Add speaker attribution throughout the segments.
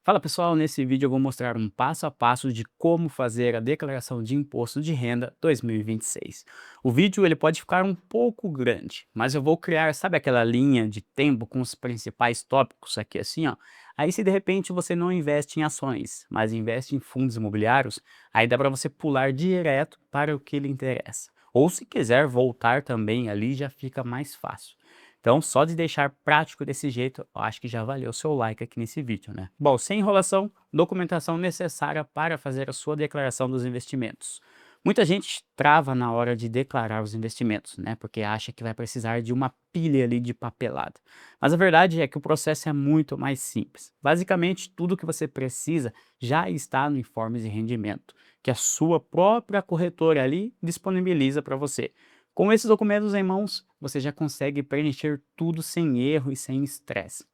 Speaker 1: Fala pessoal, nesse vídeo eu vou mostrar um passo a passo de como fazer a declaração de imposto de renda 2026. O vídeo ele pode ficar um pouco grande, mas eu vou criar, sabe aquela linha de tempo com os principais tópicos aqui assim, ó. Aí se de repente você não investe em ações, mas investe em fundos imobiliários, aí dá para você pular direto para o que lhe interessa. Ou se quiser voltar também ali já fica mais fácil. Então, só de deixar prático desse jeito, eu acho que já valeu o seu like aqui nesse vídeo, né? Bom, sem enrolação, documentação necessária para fazer a sua declaração dos investimentos. Muita gente trava na hora de declarar os investimentos, né? Porque acha que vai precisar de uma pilha ali de papelada. Mas a verdade é que o processo é muito mais simples. Basicamente, tudo que você precisa já está no informe de rendimento, que a sua própria corretora ali disponibiliza para você. Com esses documentos em mãos, você já consegue preencher tudo sem erro e sem estresse.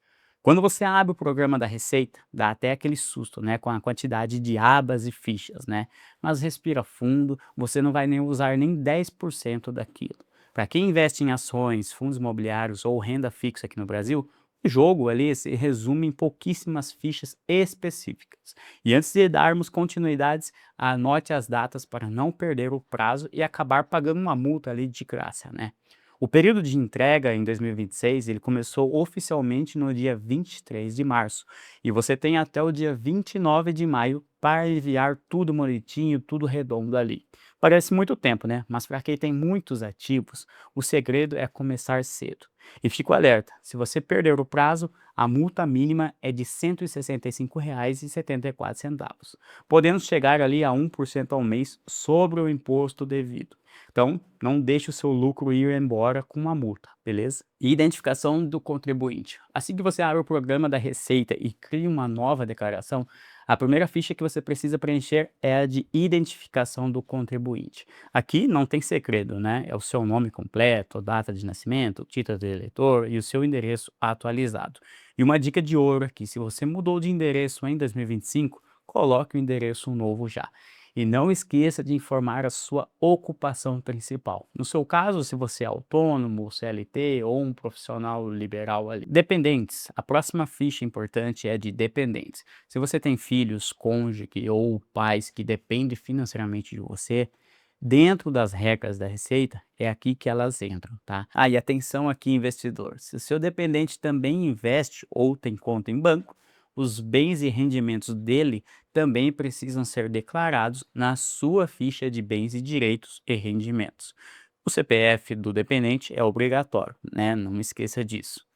Speaker 1: Quando você abre o programa da Receita, dá até aquele susto, né, com a quantidade de abas e fichas, né? Mas respira fundo, você não vai nem usar nem 10% daquilo. Para quem investe em ações, fundos imobiliários ou renda fixa aqui no Brasil, o jogo ali se resume em pouquíssimas fichas específicas. E antes de darmos continuidades, anote as datas para não perder o prazo e acabar pagando uma multa ali de graça, né? O período de entrega em 2026, ele começou oficialmente no dia 23 de março, e você tem até o dia 29 de maio para enviar tudo bonitinho, tudo redondo ali. Parece muito tempo, né? Mas para quem tem muitos ativos, o segredo é começar cedo. E fico alerta, se você perder o prazo, a multa mínima é de R$ 165,74, podendo chegar ali a 1% ao mês sobre o imposto devido. Então, não deixe o seu lucro ir embora com uma multa, beleza? E identificação do contribuinte. Assim que você abre o programa da Receita e cria uma nova declaração, a primeira ficha que você precisa preencher é a de identificação do contribuinte. Aqui não tem segredo, né? É o seu nome completo, data de nascimento, título de eleitor e o seu endereço atualizado. E uma dica de ouro aqui, se você mudou de endereço em 2025, coloque o endereço novo já. E não esqueça de informar a sua ocupação principal. No seu caso, se você é autônomo, CLT ou um profissional liberal ali. Dependentes. A próxima ficha importante é de dependentes. Se você tem filhos, cônjuge ou pais que dependem financeiramente de você, dentro das regras da Receita, é aqui que elas entram, tá? Ah, e atenção aqui, investidor. Se o seu dependente também investe ou tem conta em banco, os bens e rendimentos dele também precisam ser declarados na sua ficha de bens e direitos e rendimentos. O CPF do dependente é obrigatório, né? Não esqueça disso.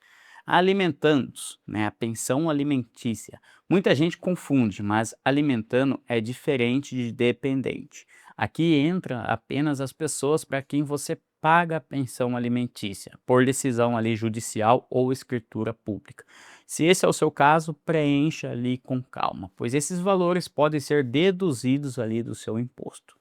Speaker 1: Alimentandos, né, a pensão alimentícia. Muita gente confunde, mas alimentando é diferente de dependente. Aqui entra apenas as pessoas para quem você paga a pensão alimentícia, por decisão ali judicial ou escritura pública. Se esse é o seu caso, preencha ali com calma, pois esses valores podem ser deduzidos ali do seu imposto.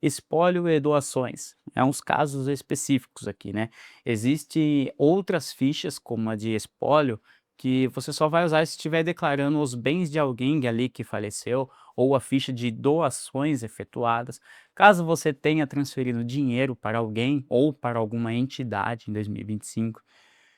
Speaker 1: Espólio e doações, é uns casos específicos aqui, né. Existe outras fichas, como a de espólio, que você só vai usar se estiver declarando os bens de alguém ali que faleceu, ou a ficha de doações efetuadas, caso você tenha transferido dinheiro para alguém ou para alguma entidade em 2025.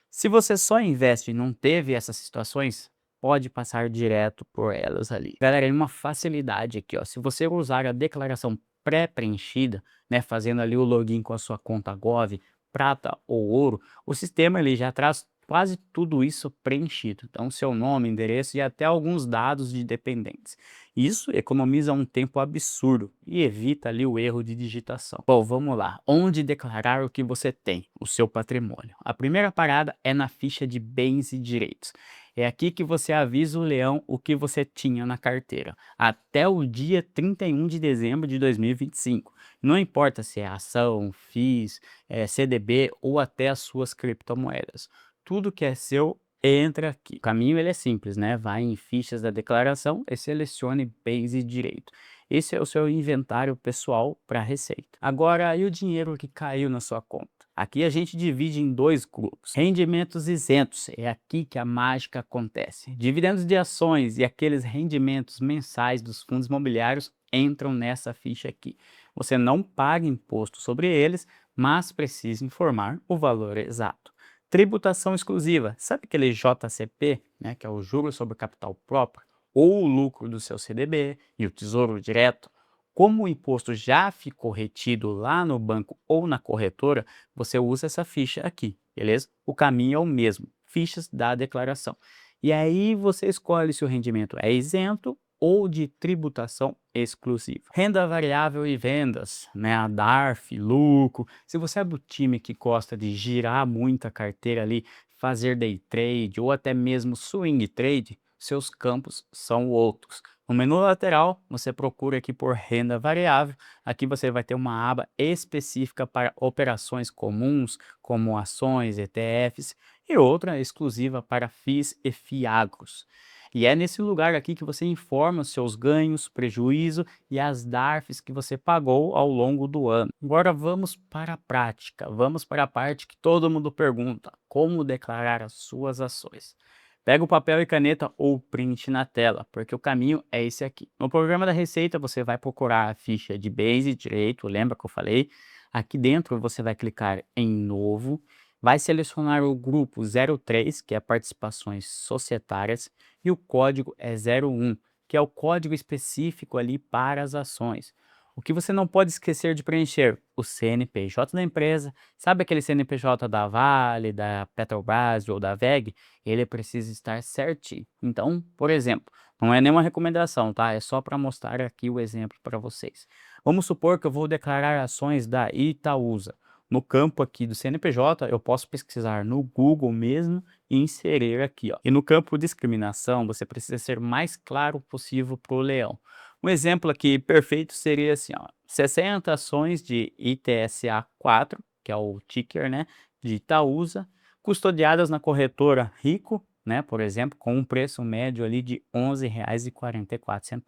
Speaker 1: Se você só investe e não teve essas situações, pode passar direto por elas ali. Galera, é uma facilidade aqui, ó. Se você usar a declaração pré-preenchida, né, fazendo ali o login com a sua conta Gov, prata ou ouro, o sistema ele já traz quase tudo isso preenchido. Então, seu nome, endereço e até alguns dados de dependentes. Isso economiza um tempo absurdo e evita ali o erro de digitação. Bom, vamos lá. Onde declarar o que você tem, o seu patrimônio? A primeira parada é na ficha de bens e direitos. É aqui que você avisa o leão o que você tinha na carteira, até o dia 31 de dezembro de 2025. Não importa se é ação, FIIs, CDB ou até as suas criptomoedas. Tudo que é seu entra aqui. O caminho ele é simples, né? Vai em fichas da declaração e selecione bens e direito. Esse é o seu inventário pessoal para a Receita. Agora, e o dinheiro que caiu na sua conta? Aqui a gente divide em dois grupos. Rendimentos isentos, é aqui que a mágica acontece. Dividendos de ações e aqueles rendimentos mensais dos fundos imobiliários entram nessa ficha aqui. Você não paga imposto sobre eles, mas precisa informar o valor exato. Tributação exclusiva, sabe aquele JCP, né, que é o Juro sobre Capital Próprio? ou o lucro do seu CDB e o Tesouro Direto. Como o imposto já ficou retido lá no banco ou na corretora, você usa essa ficha aqui, beleza? O caminho é o mesmo, fichas da declaração. E aí você escolhe se o rendimento é isento ou de tributação exclusiva. Renda variável e vendas, né? A DARF, lucro. Se você é do time que gosta de girar muita carteira ali, fazer day trade ou até mesmo swing trade, seus campos são outros. No menu lateral, você procura aqui por renda variável. Aqui você vai ter uma aba específica para operações comuns, como ações, ETFs, e outra exclusiva para FIIs e FIAGROS. E é nesse lugar aqui que você informa os seus ganhos, prejuízo e as DARFs que você pagou ao longo do ano. Agora vamos para a prática, vamos para a parte que todo mundo pergunta: como declarar as suas ações? Pega o papel e caneta ou print na tela, porque o caminho é esse aqui. No programa da Receita, você vai procurar a ficha de bens e direito, lembra que eu falei? Aqui dentro você vai clicar em Novo, vai selecionar o grupo 03, que é participações societárias, e o código é 01, que é o código específico ali para as ações. O que você não pode esquecer de preencher? O CNPJ da empresa. Sabe aquele CNPJ da Vale, da Petrobras ou da WEG? Ele precisa estar certinho. Então, por exemplo, não é nenhuma recomendação, tá? É só para mostrar aqui o exemplo para vocês. Vamos supor que eu vou declarar ações da Itaúsa. No campo aqui do CNPJ, eu posso pesquisar no Google mesmo e inserir aqui, ó. E no campo discriminação, você precisa ser mais claro possível para o leão. Um exemplo aqui perfeito seria assim, ó, 60 ações de ITSA4, que é o ticker, né, de Itaúsa, custodiadas na corretora Rico, né, por exemplo, com um preço médio ali de R$ 11,44.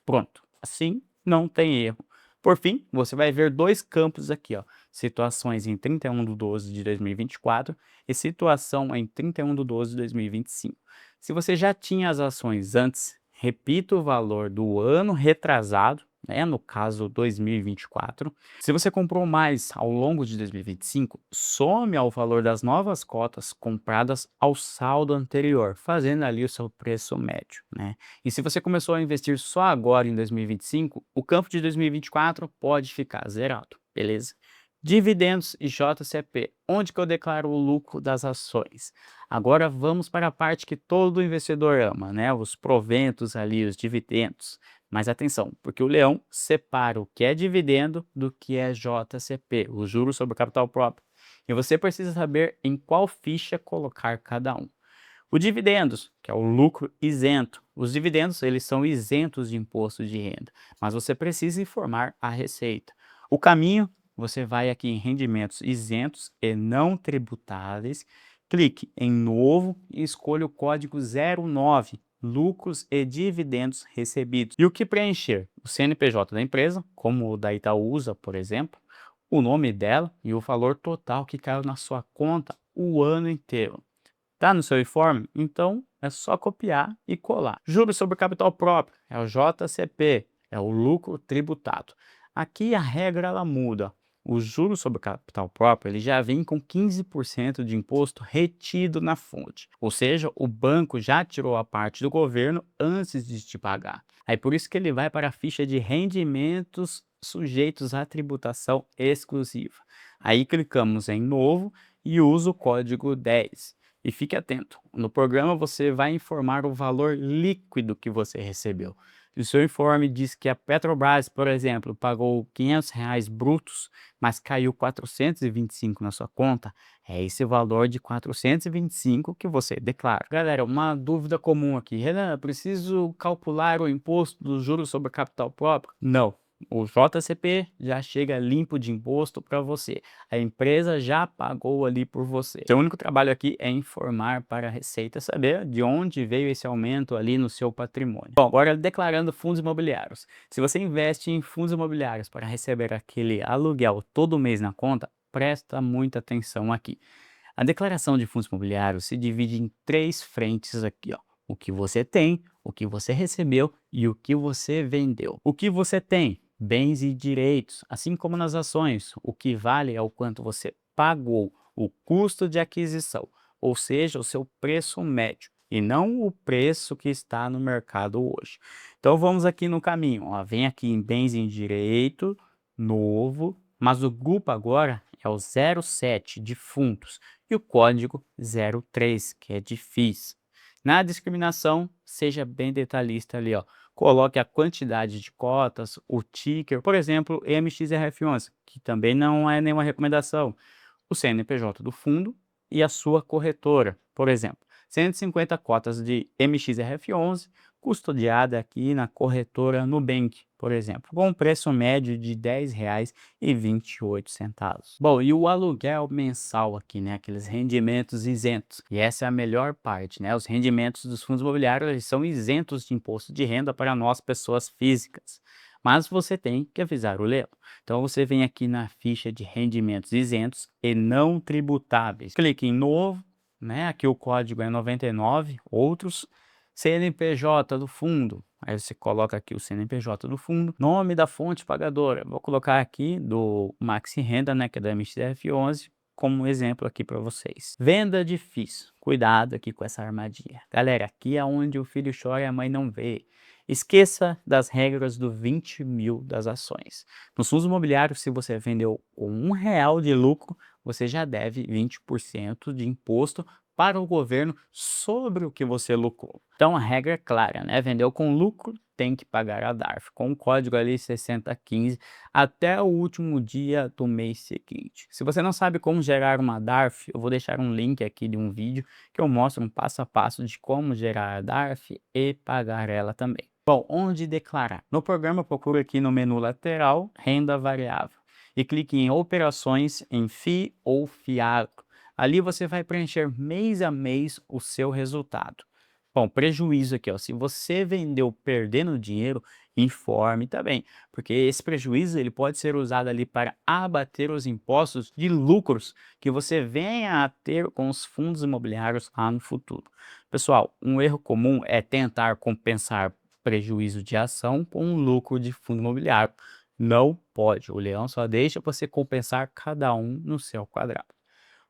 Speaker 1: Pronto, assim não tem erro. Por fim, você vai ver dois campos aqui, ó, situações em 31/12 de 2024 e situação em 31/12 de 2025. Se você já tinha as ações antes, repita o valor do ano retrasado, né, no caso 2024. Se você comprou mais ao longo de 2025, some ao valor das novas cotas compradas ao saldo anterior, fazendo ali o seu preço médio, né? E se você começou a investir só agora em 2025, o campo de 2024 pode ficar zerado, beleza? Dividendos e JCP, onde que eu declaro o lucro das ações? Agora vamos para a parte que todo investidor ama, né? Os proventos ali, os dividendos. Mas atenção, porque o leão separa o que é dividendo do que é JCP, o juros sobre o capital próprio. E você precisa saber em qual ficha colocar cada um. O dividendos, que é o lucro isento. Os dividendos, eles são isentos de imposto de renda, mas você precisa informar a Receita. O caminho, você vai aqui em rendimentos isentos e não tributáveis, clique em novo e escolha o código 09, lucros e dividendos recebidos. E o que preencher? O CNPJ da empresa, como o da Itaúsa, por exemplo, o nome dela e o valor total que caiu na sua conta o ano inteiro. Tá no seu informe? Então é só copiar e colar. Juros sobre capital próprio é o JCP, é o lucro tributado. Aqui a regra ela muda. O juros sobre o capital próprio ele já vem com 15% de imposto retido na fonte. Ou seja, o banco já tirou a parte do governo antes de te pagar. Aí por isso que ele vai para a ficha de rendimentos sujeitos à tributação exclusiva. Aí clicamos em novo e usa o código 10. E fique atento, no programa você vai informar o valor líquido que você recebeu. Se o seu informe diz que a Petrobras, por exemplo, pagou R$ 500 brutos, mas caiu 425 na sua conta, é esse valor de 425 que você declara. Galera, uma dúvida comum aqui. Renan, preciso calcular o imposto dos juros sobre capital próprio? Não. O JCP já chega limpo de imposto para você. A empresa já pagou ali por você. Seu único trabalho aqui é informar para a Receita saber de onde veio esse aumento ali no seu patrimônio. Bom, agora declarando fundos imobiliários. Se você investe em fundos imobiliários para receber aquele aluguel todo mês na conta, presta muita atenção aqui. A declaração de fundos imobiliários se divide em três frentes aqui, ó. O que você tem, o que você recebeu e o que você vendeu. O que você tem? Bens e direitos, assim como nas ações. O que vale é o quanto você pagou, o custo de aquisição, ou seja, o seu preço médio. e não o preço que está no mercado hoje. Então vamos aqui no caminho, ó, vem aqui em bens em direito, novo, mas o grupo agora é o 07 de fundos e o código 03, que é de FIIs. Na discriminação, seja bem detalhista ali, ó. Coloque a quantidade de cotas, o ticker, por exemplo, MXRF11, que também não é nenhuma recomendação, o CNPJ do fundo e a sua corretora. Por exemplo, 150 cotas de MXRF11 custodiada aqui na corretora Nubank, por exemplo, com um preço médio de R$ 10,28. Bom, e o aluguel mensal aqui, né, aqueles rendimentos isentos. E essa é a melhor parte, né? Os rendimentos dos fundos imobiliários, eles são isentos de imposto de renda para nós, pessoas físicas. Mas você tem que avisar o leão. Então você vem aqui na ficha de rendimentos isentos e não tributáveis. Clique em novo, né? Aqui o código é 99, outros, CNPJ do fundo. Aí você coloca aqui o CNPJ do fundo, nome da fonte pagadora. Vou colocar aqui do Maxi Renda, né, que é da MXF11, como exemplo aqui para vocês. Venda de FIIs. Cuidado aqui com essa armadilha. Galera, aqui é onde o filho chora e a mãe não vê. Esqueça das regras do 20 mil das ações. Nos fundos imobiliários, se você vendeu com R$ 1 de lucro, você já deve 20% de imposto para o governo sobre o que você lucrou. Então a regra é clara, né? Vendeu com lucro, tem que pagar a DARF, com o código ali 6015 até o último dia do mês seguinte. Se você não sabe como gerar uma DARF, eu vou deixar um link aqui de um vídeo que eu mostro um passo a passo de como gerar a DARF e pagar ela também. Bom, onde declarar? No programa, procure aqui no menu lateral, renda variável, e clique em operações em FII ou FIAC. Ali você vai preencher mês a mês o seu resultado. Bom, prejuízo aqui, ó, se você vendeu perdendo dinheiro, informe também, porque esse prejuízo ele pode ser usado ali para abater os impostos de lucros que você venha a ter com os fundos imobiliários lá no futuro. Pessoal, um erro comum é tentar compensar prejuízo de ação com um lucro de fundo imobiliário. Não pode, o leão só deixa você compensar cada um no seu quadrado.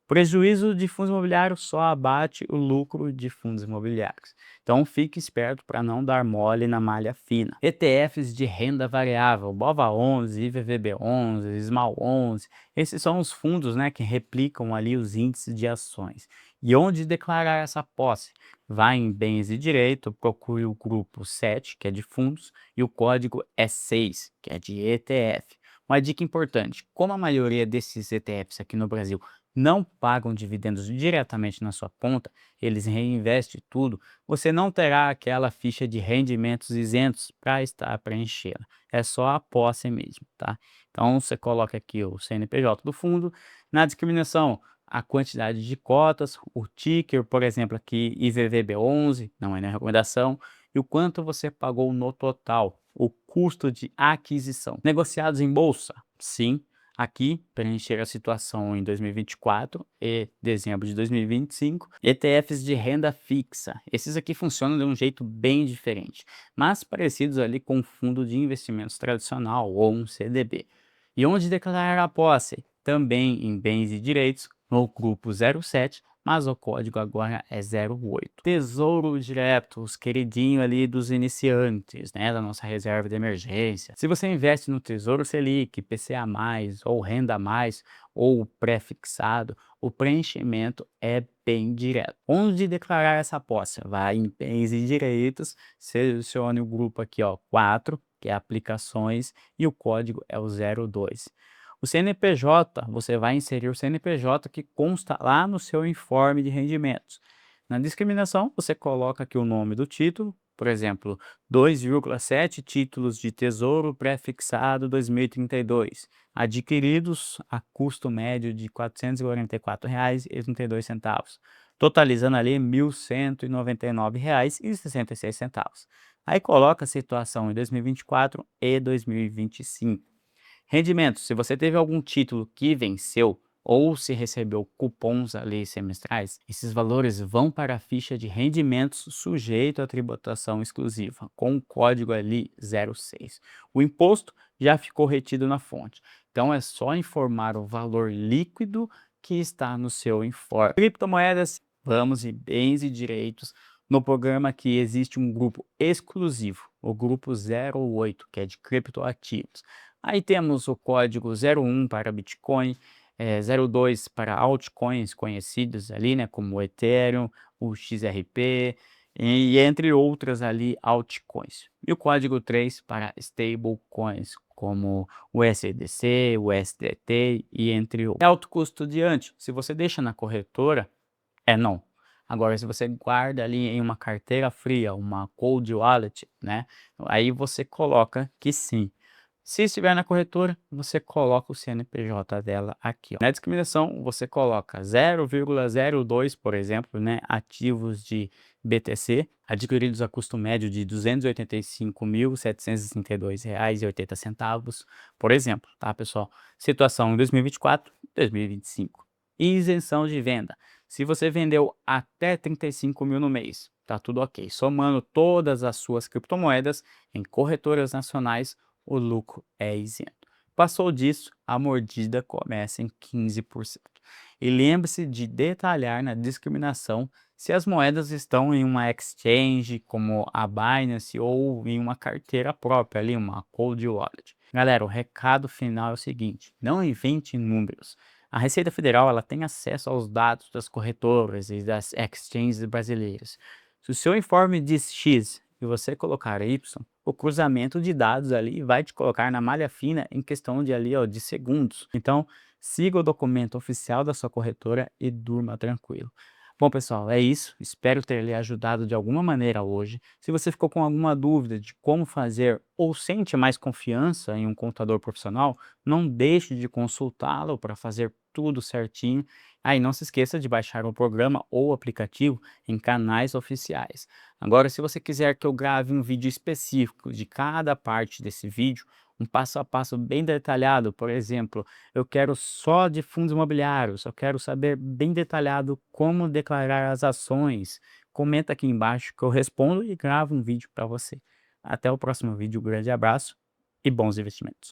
Speaker 1: Prejuízo de fundos imobiliários só abate o lucro de fundos imobiliários. Então fique esperto para não dar mole na malha fina. ETFs de renda variável, BOVA11, IVVB11, SMAL11, esses são os fundos, né, que replicam ali os índices de ações. E onde declarar essa posse? Vá em bens e direito, procure o grupo 7, que é de fundos, e o código é 6, que é de ETF. Uma dica importante, como a maioria desses ETFs aqui no Brasil não pagam dividendos diretamente na sua conta, eles reinvestem tudo, você não terá aquela ficha de rendimentos isentos para estar preenchendo. É só a posse mesmo, tá? Então você coloca aqui o CNPJ do fundo, na discriminação a quantidade de cotas, o ticker, por exemplo, aqui IVVB11, não é nenhuma recomendação, e o quanto você pagou no total, o custo de aquisição. Negociados em bolsa? Sim. Aqui, preencher a situação em 2024 e dezembro de 2025, ETFs de renda fixa. Esses aqui funcionam de um jeito bem diferente, mas parecidos ali com um fundo de investimentos tradicional ou um CDB. E onde declarar a posse? Também em bens e direitos, no grupo 07, mas o código agora é 08. Tesouro Direto, os queridinhos ali dos iniciantes, né, da nossa reserva de emergência. Se você investe no Tesouro Selic, IPCA+, ou Renda Mais, ou pré-fixado, o preenchimento é bem direto. Onde declarar essa posse? Vai em bens e direitos, selecione o grupo aqui, ó, 4, que é aplicações, e o código é o 02. O CNPJ, você vai inserir o CNPJ que consta lá no seu informe de rendimentos. Na discriminação, você coloca aqui o nome do título, por exemplo, 2,7 títulos de Tesouro pré-fixado 2032, adquiridos a custo médio de R$ 444,32, totalizando ali R$ 1.199,66. Aí coloca a situação em 2024 e 2025. Rendimentos, se você teve algum título que venceu ou se recebeu cupons ali semestrais, esses valores vão para a ficha de rendimentos sujeito à tributação exclusiva, com o código ali 06. O imposto já ficou retido na fonte, então é só informar o valor líquido que está no seu informe. Criptomoedas, vamos em bens e direitos, no programa aqui existe um grupo exclusivo, o grupo 08, que é de criptoativos. Aí temos o código 01 para Bitcoin, 02 para altcoins conhecidos ali, né, como o Ethereum, o XRP, e entre outras ali altcoins. E o código 3 para stablecoins, como o SDC, o SDT e entre outros. É alto custo diante, se você deixa na corretora, não. Agora se você guarda ali em uma carteira fria, uma cold wallet, né, aí você coloca que sim. Se estiver na corretora, você coloca o CNPJ dela aqui, ó. Na discriminação, você coloca 0,02, por exemplo, né, ativos de BTC, adquiridos a custo médio de R$ 285.762,80, por exemplo, tá, pessoal? Situação em 2024, 2025. Isenção de venda. Se você vendeu até 35 mil no mês, tá tudo ok. Somando todas as suas criptomoedas em corretoras nacionais, o lucro é isento. Passou disso, a mordida começa em 15%. E lembre-se de detalhar na discriminação se as moedas estão em uma exchange como a Binance ou em uma carteira própria ali, uma cold wallet. Galera, o recado final é o seguinte: não invente números. A Receita Federal ela tem acesso aos dados das corretoras e das exchanges brasileiras. Se o seu informe diz X e você colocar Y, o cruzamento de dados ali vai te colocar na malha fina em questão de ali, ó, de segundos. Então, siga o documento oficial da sua corretora e durma tranquilo. Bom, pessoal, é isso. Espero ter lhe ajudado de alguma maneira hoje. Se você ficou com alguma dúvida de como fazer ou sente mais confiança em um contador profissional, não deixe de consultá-lo para fazer tudo certinho. Aí não se esqueça de baixar o programa ou aplicativo em canais oficiais. Agora, se você quiser que eu grave um vídeo específico de cada parte desse vídeo, um passo a passo bem detalhado, por exemplo, eu quero só de fundos imobiliários, eu quero saber bem detalhado como declarar as ações, comenta aqui embaixo que eu respondo e gravo um vídeo para você. Até o próximo vídeo, um grande abraço e bons investimentos.